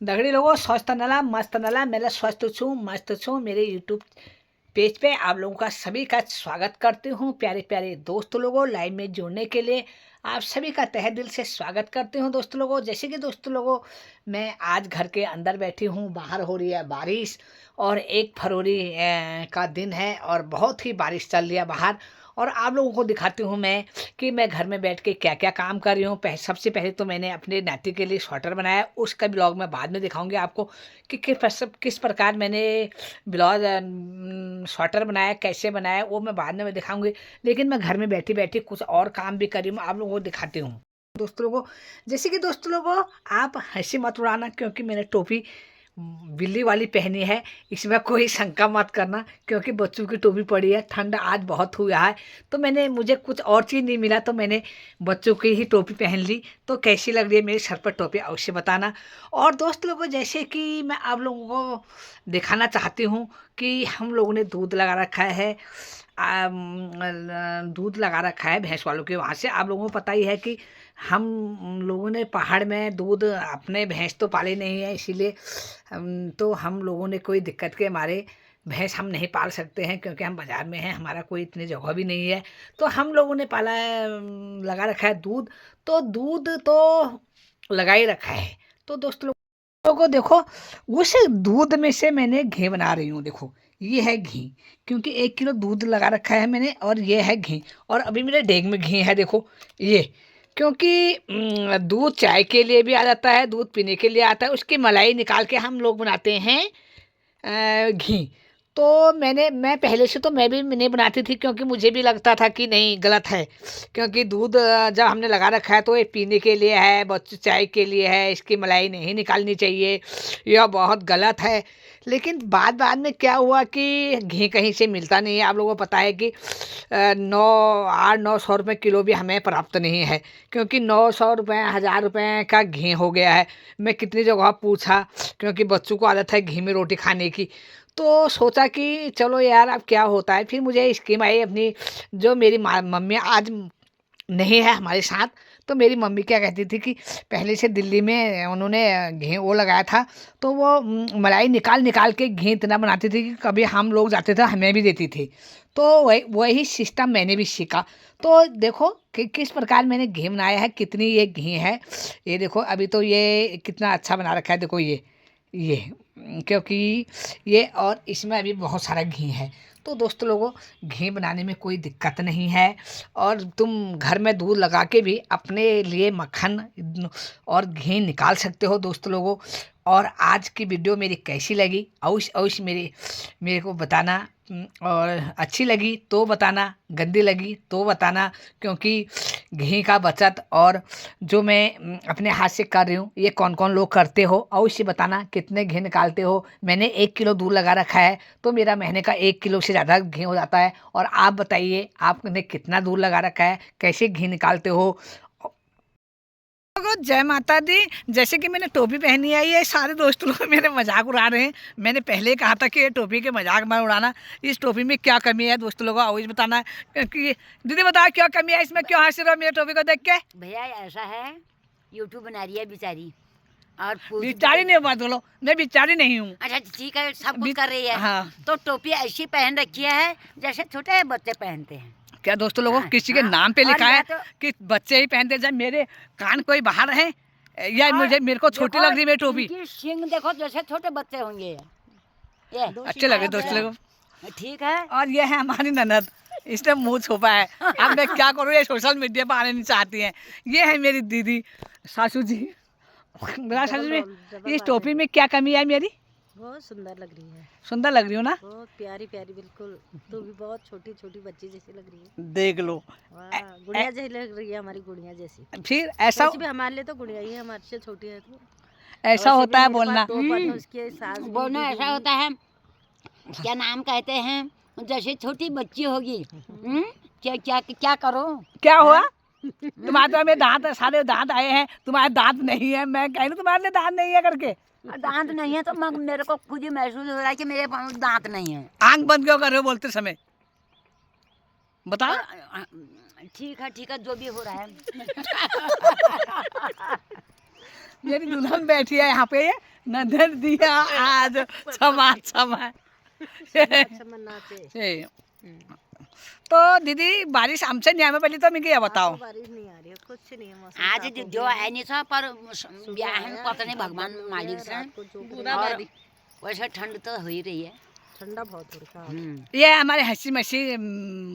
दगड़ी लोगों स्वस्थ नला मस्त नला मेरा स्वस्थ छूँ मस्त छूँ मेरे यूट्यूब पेज पे आप लोगों का सभी का स्वागत करती हूँ। प्यारे प्यारे दोस्त लोगों लाइव में जुड़ने के लिए आप सभी का तहे दिल से स्वागत करती हूँ। दोस्त लोगों जैसे कि दोस्त लोगों मैं आज घर के अंदर बैठी हूँ, बाहर हो रही है बारिश और 1 फरवरी का दिन है और बहुत ही बारिश चल रही है बाहर। और आप लोगों को दिखाती हूँ मैं कि मैं घर में बैठ के क्या क्या काम कर रही हूँ। सबसे पहले तो मैंने अपने नाती के लिए स्वेटर बनाया, उसका ब्लॉग मैं बाद में दिखाऊंगी आपको कि किस प्रकार मैंने ब्लाउज स्वेटर बनाया, कैसे बनाया, वो मैं बाद में मैं दिखाऊंगी। लेकिन मैं घर में बैठी बैठी कुछ और काम भी कर रही हूँ, आप लोगों को दिखाती हूँ। दोस्तों लोगों जैसे कि दोस्तों लोगों आप हंसी मत उड़ाना क्योंकि मैंने टोपी बिल्ली वाली पहनी है, इसमें कोई शंका मत करना क्योंकि बच्चों की टोपी पड़ी है। ठंड आज बहुत हुआ है तो मुझे कुछ और चीज़ नहीं मिला तो मैंने बच्चों की ही टोपी पहन ली। तो कैसी लग रही है मेरे सर पर टोपी अवश्य बताना। और दोस्त लोगों जैसे कि मैं आप लोगों को दिखाना चाहती हूँ कि हम लोगों ने दूध लगा रखा है, दूध लगा रखा है भैंस वालों के वहाँ से। आप लोगों को पता ही है कि हम लोगों ने पहाड़ में दूध अपने भैंस तो पाले नहीं है, इसीलिए तो हम लोगों ने कोई दिक्कत के मारे भैंस हम नहीं पाल सकते हैं क्योंकि हम बाज़ार में हैं, हमारा कोई इतनी जगह भी नहीं है। तो हम लोगों ने पाला है, लगा रखा है दूध। तो दूध तो लगा ही रखा है। तो दोस्तों लोगों को देखो उस दूध में से मैंने घी बना रही हूँ। देखो ये है घी, क्योंकि 1 किलो दूध लगा रखा है मैंने और ये है घी। और अभी मेरे डेग में घी है देखो ये, क्योंकि दूध चाय के लिए भी आ जाता है, दूध पीने के लिए आता है, उसकी मलाई निकाल के हम लोग बनाते हैं घी। तो मैं पहले से तो मैं भी नहीं बनाती थी क्योंकि मुझे भी लगता था कि नहीं गलत है, क्योंकि दूध जब हमने लगा रखा है तो ये पीने के लिए है, बच्चे चाय के लिए है, इसकी मलाई नहीं निकालनी चाहिए, यह बहुत गलत है। लेकिन बाद में क्या हुआ कि घी कहीं से मिलता नहीं है। आप लोगों को पता है कि 900 किलो भी हमें प्राप्त नहीं है, क्योंकि 900 रुपये 1000 रुपये का घी हो गया है। मैं कितनी जगह पूछा क्योंकि बच्चों को आदत है घी में रोटी खाने की। तो सोचा कि चलो यार अब क्या होता है। फिर मुझे स्कीम आई अपनी, जो मेरी मम्मी आज नहीं है हमारे साथ। तो मेरी मम्मी क्या कहती थी कि पहले से दिल्ली में उन्होंने घी वो लगाया था, तो वो मलाई निकाल निकाल के घी इतना बनाती थी कि कभी हम लोग जाते थे हमें भी देती थी। तो वही सिस्टम मैंने भी सीखा। तो देखो कि किस प्रकार मैंने घी बनाया है, कितनी ये घी है। ये देखो अभी तो ये कितना अच्छा बना रखा है, देखो ये क्योंकि ये और इसमें अभी बहुत सारा घी है। तो दोस्तों लोगों घी बनाने में कोई दिक्कत नहीं है और तुम घर में दूध लगा के भी अपने लिए मक्खन और घी निकाल सकते हो दोस्तों लोगों। और आज की वीडियो मेरी कैसी लगी अवश्य अवश्य मेरे को बताना। और अच्छी लगी तो बताना, गंदी लगी तो बताना, क्योंकि घी का बचत और जो मैं अपने हाथ से कर रही हूँ ये कौन कौन लोग करते हो अवश्य बताना, कितने घी निकालते हो। मैंने 1 किलो दूध लगा रखा है तो मेरा महीने का 1 किलो से ज़्यादा घी हो जाता है। और आप बताइए आपने कितना दूध लगा रखा है, कैसे घी निकालते हो। जय माता दी। जैसे कि मैंने टोपी पहनी है, ये सारे दोस्त लोग मेरे मजाक उड़ा रहे हैं। मैंने पहले कहा था कि ये टोपी के मजाक मत उड़ाना, इस टोपी में क्या कमी है दोस्त लोगों को बताना। क्योंकि दीदी बताओ क्या कमी है इसमें, क्यों हंस रहे हो मेरे टोपी को देख के? भैया ऐसा है, यूट्यूब बना रही है बेचारी और बेचारी नहीं बात बोलो, मैं बेचारी नहीं हूँ। अच्छा ठीक है, सब कुछ कर रही है। हाँ। तो टोपी ऐसी पहन रखी है जैसे छोटे बच्चे पहनते हैं। क्या दोस्तों लोगों किसी के नाम पे लिखा है कि बच्चे ही पहनते हैं? मेरे कान कोई बाहर है या मेरे को छोटी लग रही है मेरी टोपी? सिंग देखो जैसे छोटे बच्चे होंगे। ये अच्छे लगे दोस्तों लोगों। ठीक है। और ये है हमारी ननद, इसने मुंह छुपा है। अब मैं क्या करूँ, ये सोशल मीडिया पर आने नहीं चाहती हैं। ये है मेरी दीदी सासू जी। मेरा सासू जी इस टोपी में क्या कमी है मेरी? बहुत सुंदर लग रही है। सुंदर लग रही हूँ ना? बहुत प्यारी प्यारी, बिल्कुल। तू भी बहुत छोटी छोटी बच्ची जैसी लग रही है। देख लो, वाह, गुड़िया जैसी लग रही है, हमारी गुड़िया जैसी। फिर ऐसा भी हमारे लिए तो गुड़िया ही है, हमारे से छोटी है तो ऐसा होता है बोलना। उसके सास बोलना ऐसा होता है, क्या नाम कहते हैं, जैसे छोटी बच्ची होगी। क्या क्या क्या करो, क्या हुआ? तुम्हारे तो में दांत सारे दांत आए हैं, तुम्हारे दांत नहीं है। मैं कह रही तुम्हारे लिए दांत नहीं है करके। दांत नहीं है तो मेरे को खुद ही महसूस हो रहा है कि मेरे दांत नहीं है। आंख बंद क्यों कर रहे हो बोलते समय? बताओ। ठीक है जो भी हो रहा है। मेरी दुल्हन बैठी है यहाँ पे, नजर दिया आज क्षमा क्षमा। क्षमा नाचे ए, तो दीदी बारिश आमच्या नियम पहले तो मैं क्या बताओ। बारिश नहीं आ रही है, कुछ नहीं है, मौसम आज साफ हो जो गया है नहीं था पर ब्याह आया, है पता नहीं भगवान सुबह मालिक गया, से। रात को जो और वैसे ठंड तो हो ही रही है। ठंडा बहुत हो रहा है। हम्म। ये हमारे हंसी मच्छी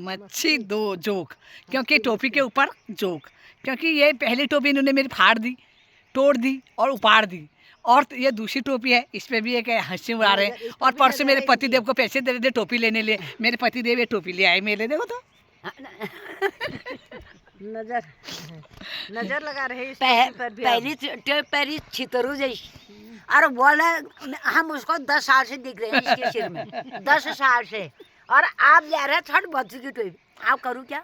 मच्छी दो जोक, क्योंकि टोपी के ऊपर जोक, क्योंकि ये पहली टोपी इन्होंने मेरी फाड़ दी, तोड़ दी और उपाड़ दी, और ये दूसरी टोपी है, इस पे भी एक हंसी उड़ा रहे हैं। और परसों मेरे पतिदेव को पैसे दे रहे थे टोपी लेने लिए, मेरे पतिदेव ये टोपी ले आए मेरे, देखो तो नजर नजर लगा रहे हैं इस टोपी पर भी आप। पहली छितरू जैसी। और बोले हम उसको 10 साल से दिख रहे हैं इसके सिर में, 10 साल से, और आप जा रहे हैं 6 बच्चों की टोपी। आप करूँ क्या?